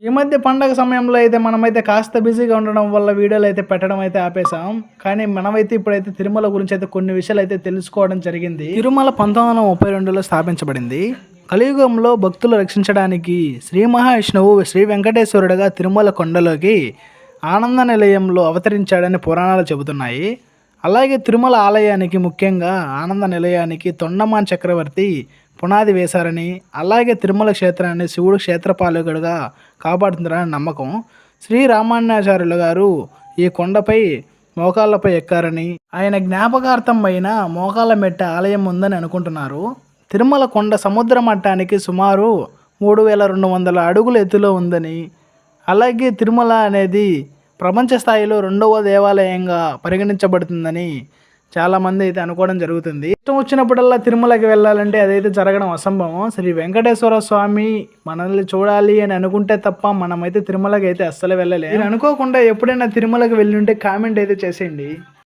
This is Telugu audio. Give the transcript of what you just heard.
ఈ మధ్య పండగ సమయంలో అయితే మనమైతే కాస్త బిజీగా ఉండడం వల్ల వీడియోలు అయితే పెట్టడం అయితే ఆపేసాం. కానీ మనమైతే ఇప్పుడైతే తిరుమల గురించి అయితే కొన్ని విషయాలు అయితే తెలుసుకోవడం జరిగింది. తిరుమల 1932లో స్థాపించబడింది. కలియుగంలో భక్తులు రక్షించడానికి శ్రీ మహావిష్ణువు శ్రీ వెంకటేశ్వరుడుగా తిరుమల కొండలోకి ఆనంద నిలయంలో అవతరించాడని పురాణాలు చెబుతున్నాయి. అలాగే తిరుమల ఆలయానికి ముఖ్యంగా ఆనంద నిలయానికి తొండమాన్ చక్రవర్తి పునాది వేశారని, అలాగే తిరుమల క్షేత్రాన్ని శివుడు క్షేత్రపాలకుడుగా కాపాడుతున్నారని నమ్మకం. శ్రీ రామానుజాచార్యులు గారు ఈ కొండపై మోకాళ్ళపై ఎక్కారని, ఆయన జ్ఞాపకార్థం పైన మోకాళ్ళ మెట్ట ఆలయం ఉందని అనుకుంటున్నారు. తిరుమల కొండ సముద్ర మట్టానికి సుమారు 3200 అడుగుల ఎత్తులో ఉందని, అలాగే తిరుమల అనేది ప్రపంచ స్థాయిలో 2వ దేవాలయంగా పరిగణించబడుతుందని చాలామంది అయితే అనుకోవడం జరుగుతుంది. ఇష్టం వచ్చినప్పుడల్లా తిరుమలకి వెళ్ళాలంటే అదైతే జరగడం అసంభవం. శ్రీ వెంకటేశ్వర స్వామి మనల్ని చూడాలి అని అనుకుంటే తప్ప మనమైతే తిరుమలకి అయితే అస్సలు వెళ్ళలేదు. మీరు అనుకోకుండా ఎప్పుడైనా తిరుమలకి వెళ్ళి ఉంటే కామెంట్ అయితే చేసేయండి.